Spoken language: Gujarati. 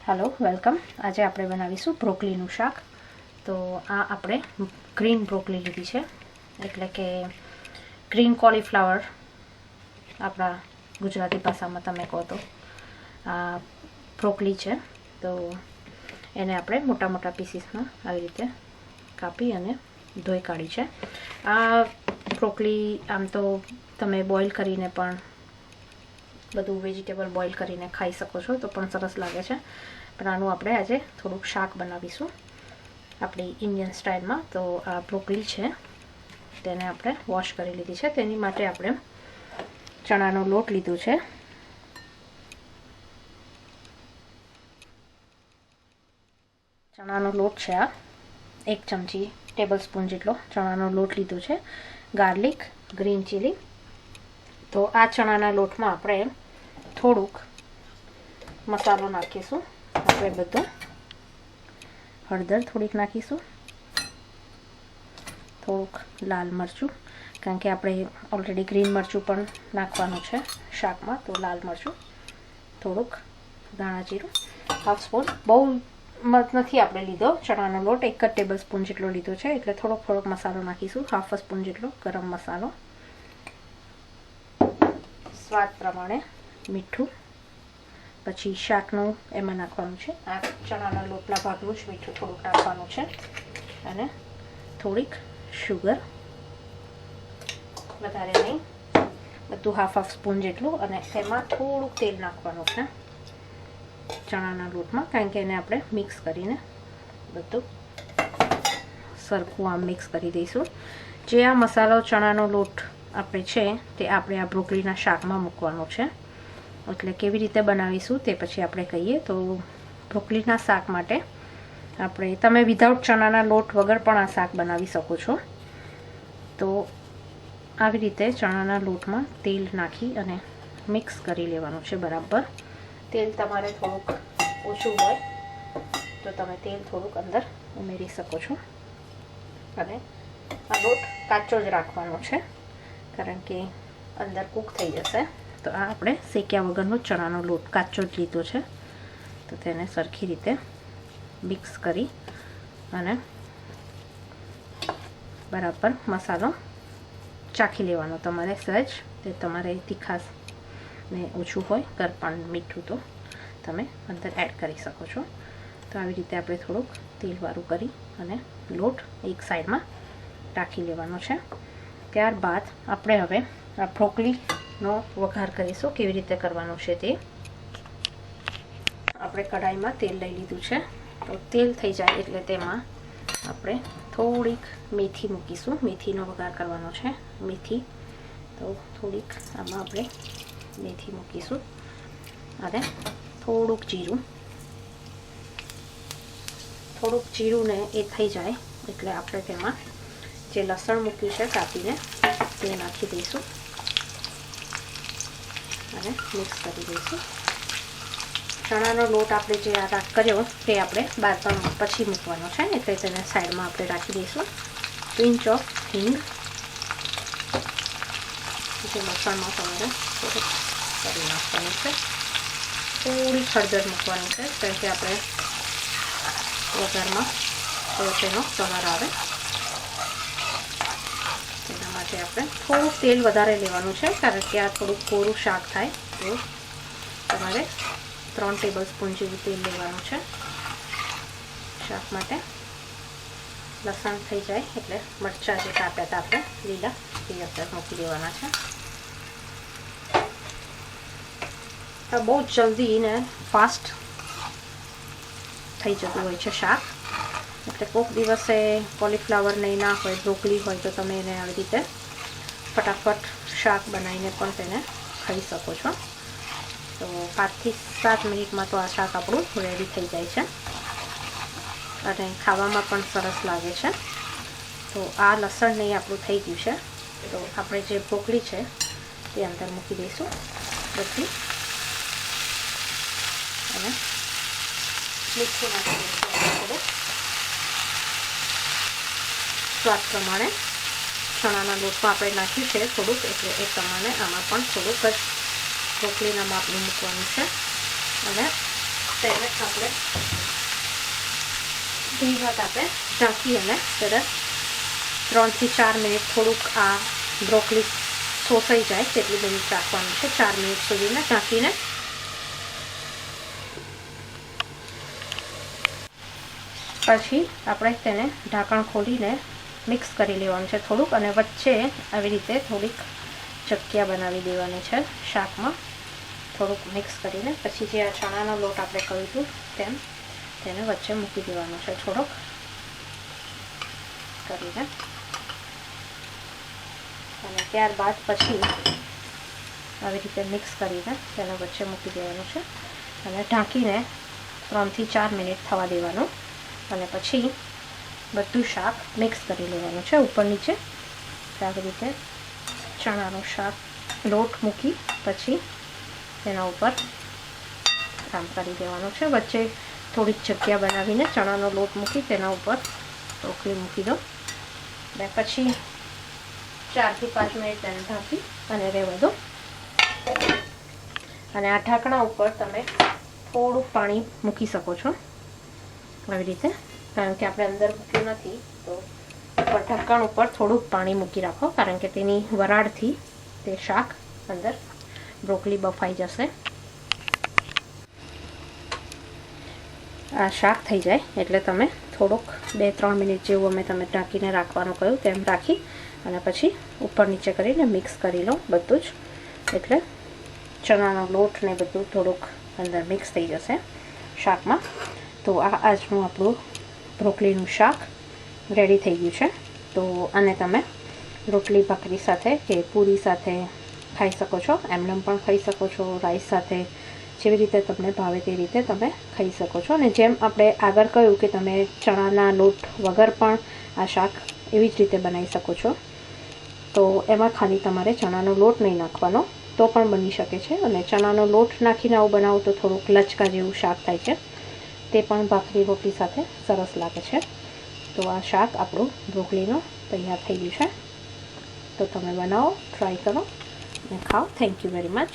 Hello welcome. आज આપણે બનાવીશું બ્રોકોલીનું શાક। તો આ આપણે ગ્રીન બ્રોકોલી લીધી છે, એટલે કે ગ્રીન કોલીફ્લાવર આપણા ગુજરાતી ભાષામાં તમે કહો તો આ બ્રોકોલી છે। તો એને આપણે મોટા મોટા પીસીસમાં આવી રીતે કાપી અને ધોઈ કાઢી છે। આ બ્રોકોલી આમ તો તમે બોઇલ કરીને પણ બધું વેજીટેબલ બોઇલ કરીને ખાઈ શકો છો, તો પણ સરસ લાગે છે। પણ આનું આપણે આજે થોડુંક શાક બનાવીશું આપણી ઇન્ડિયન સ્ટાઇલમાં। તો આ બ્રોકોલી છે તેને આપણે વોશ કરી લીધી છે। તેની માટે આપણે ચણાનો લોટ લીધો છે। ચણાનો લોટ છે આ 1 ચમચી ટેબલ સ્પૂન જેટલો ચણાનો લોટ લીધો છે। Garlic, green chilli. તો આ ચણાના લોટમાં આપણે થોડુંક મસાલો નાખીશું। આપણે બધું હળદર થોડીક નાખીશું, થોડુંક લાલ મરચું, કારણ કે આપણે ઓલરેડી ગ્રીન મરચું પણ નાખવાનું છે શાકમાં, તો લાલ મરચું, થોડુંક ધાણા જીરું, હાફ સ્પૂન। બહુ નથી આપણે લીધો ચણાનો લોટ, 1 જ ટેબલ સ્પૂન જેટલો લીધો છે, એટલે થોડોક મસાલો નાખીશું। હાફ સ્પૂન જેટલો ગરમ મસાલો, સ્વાદ પ્રમાણે મીઠું, પછી શાકનું એમાં નાખવાનું છે। આ ચણાના લોટના ભાગનું જ મીઠું થોડુંક નાખવાનું છે, અને થોડીક શુગર, વધારે નહીં, બધું હાફ સ્પૂન જેટલું। અને તેમાં થોડુંક તેલ નાખવાનું છે ચણાના લોટમાં, કારણ કે એને આપણે મિક્સ કરીને બધું સરખું આમ મિક્સ કરી દઈશું। જે આ મસાલો ચણાનો લોટ આપણે છે તે આપણે આ બ્રોકોલીના શાકમાં મૂકવાનો છે, એટલે કેવી રીતે બનાવીશું તે પછી આપણે કહીએ। તો બ્રોકોલીના શાક માટે આપણે તમે વિધાઉટ ચણાના લોટ વગર પણ આ શાક બનાવી શકો છો। તો આવી રીતે ચણાના લોટમાં તેલ નાખી અને મિક્સ કરી લેવાનું છે બરાબર। તેલ તમારે થોડુંક ઓછું હોય તો તમે તેલ થોડુંક અંદર ઉમેરી શકો છો, અને આ લોટ કાચો જ રાખવાનો છે, કારણ કે અંદર કૂક થઈ જશે। તો આ આપણે શેક્યા વગરનો ચણાનો લોટ કાચો જ લીધો છે, તો તેને સરખી રીતે મિક્સ કરી અને બરાબર મસાલો ચાખી લેવાનો તમારે સહેજ, તે તમારે તીખાશ ને ઓછું હોય ગરપાન મીઠું તો તમે અંદર એડ કરી શકો છો। તો આવી રીતે આપણે થોડુંક તેલવાળું કરી અને લોટ એક સાઈડમાં રાખી લેવાનો છે। ત્યારબાદ આપણે હવે આ બ્રોકોલીનો વઘાર કરીશું। કેવી રીતે કરવાનો છે તે આપણે કઢાઈમાં તેલ લઈ લીધું છે, તો તેલ થઈ જાય એટલે તેમાં આપણે થોડીક મેથી મૂકીશું। મેથીનો વઘાર કરવાનો છે, મેથી, તો થોડીક આમાં આપણે મેથી મૂકીશું, અને થોડુંક જીરું ને એ થઈ જાય એટલે આપણે તેમાં જે લસણ મૂક્યું છે કાપીને તે નાખી દઈશું અને મિક્સ કરી દઈશું। ચણાનો લોટ આપણે જે આ કર્યો તે આપણે બાફવા પછી મૂકવાનો છે, એટલે તેને સાઈડમાં આપણે રાખી દઈશું। પિંચ ઓફ હિંગ, જે લસણમાં તમારે થોડુંક કરી નાખવાનું છે, થોડી હળદર મૂકવાની છે, કારણ કે આપણે વઘારમાં તેનો કલર આવે, એના માટે આપણે થોડુંક તેલ વધારે લેવાનું છે, કારણ કે આ થોડુંક કોરું શાક થાય, તો તમારે 3 ટેબલ સ્પૂન જેવું તેલ લેવાનું છે શાક માટે। લસણ થઈ જાય એટલે મરચાં જે કાપ્યા હતા આપણે લીલા એ અંદર મૂકી દેવાના છે। આ બહુ જલ્દી ને ફાસ્ટ થઈ જતું હોય છે શાક, એટલે કોઈક દિવસે કોલીફ્લાવર નહીં ના હોય, બ્રોકોલી હોય, તો તમે એને આવી રીતે ફટાફટ શાક બનાવીને પણ તેને ખાઈ શકો છો। તો 5 થી 7 મિનિટમાં તો આ શાક આપણું રેડી થઈ જાય છે, અને ખાવામાં પણ સરસ લાગે છે। તો આ લસણ નહીં આપણું થઈ ગયું છે, તો આપણે જે બ્રોકોલી છે તે અંદર મૂકી દઈશું બધી, અને મીઠું નાખી દઈશું થોડું સ્વાદ પ્રમાણે। ચણાના લોટમાં આપણે નાખ્યું છે થોડુંક, એટલે એ પ્રમાણે આમાં પણ થોડુંક જ બ્રોકોલીના માપનું મૂકવાનું છે, અને તેને આપણે ધીમા તાપે ઢાંકી અને સરસ 3 થી 4 મિનિટ થોડુંક આ બ્રોકલી શોષાઈ જાય તેટલી મિનિટ રાખવાનું છે. 4 મિનિટ સુધીને ઢાંકીને પછી આપણે તેને ઢાંકણ ખોલીને મિક્સ કરી લેવાનું છે થોડુંક, અને વચ્ચે આવી રીતે થોડીક ચક્કિયા બનાવી દેવાની છે શાકમાં. થોડુંક મિક્સ કરીને પછી જે આ ચણાનો લોટ આપણે કહ્યું હતું તેમ તેને વચ્ચે મૂકી દેવાનો છે થોડોક કરીને, અને ત્યારબાદ પછી આવી રીતે મિક્સ કરીને તેને વચ્ચે મૂકી દેવાનું છે અને ઢાંકીને 3 થી 4 મિનિટ થવા દેવાનું. અને પછી બધું શાક મિક્સ કરી લેવાનું છે ઉપર નીચે. આવી રીતે ચણાનું શાક લોટ મૂકી પછી તેના ઉપર કામ કરી દેવાનું છે. વચ્ચે થોડીક જગ્યા બનાવીને ચણાનો લોટ મૂકી તેના ઉપર ઢોકળી મૂકી દો અને પછી 4 થી 5 મિનિટ તેને ઢાંકી અને રહેવા દો. અને આ ઢાંકણા ઉપર તમે થોડું પાણી મૂકી શકો છો આવી રીતે, કારણ કે આપણે અંદર મૂક્યું નથી તો ઉપર ઢક્કણ ઉપર થોડુંક પાણી મૂકી રાખો, કારણ કે તેની વરાળથી તે શાક અંદર બ્રોકલી બફાઈ જશે. આ શાક થઈ જાય એટલે તમે થોડુંક 2-3 મિનિટ જેવું અમે તમે ઢાંકીને રાખવાનું કહ્યું તેમ રાખી અને પછી ઉપર નીચે કરીને મિક્સ કરી લો બધું જ, એટલે ચણાનો લોટ ને બધું થોડુંક અંદર મિક્સ થઈ જશે શાકમાં. તો આ આજનું આપણું બ્રોકલીનું શાક રેડી થઈ ગયું છે. તો આને તમે રોટલી ભાખરી સાથે કે પૂરી સાથે ખાઈ શકો છો, એમનેમ પણ ખાઈ શકો છો, રાઈસ સાથે, જેવી રીતે તમને ભાવે તે રીતે તમે ખાઈ શકો છો. અને જેમ આપણે આગળ કહ્યું કે તમે ચણાના લોટ વગર પણ આ શાક એવી જ રીતે બનાવી શકો છો. તો એમાં ખાલી તમારે ચણાનો લોટ નહીં નાખવાનો તો પણ બની શકે છે, અને ચણાનો લોટ નાખીને આવું બનાવો તો થોડુંક લચકા જેવું શાક થાય છે, તે પણ ભાખરી રોટલી સાથે સરસ લાગે છે. તો આ શાક આપણું બ્રોકલીનું તૈયાર થઈ ગયું છે. તો તમે બનાવો, ટ્રાય કરો અને ખાઓ. Thank you very much.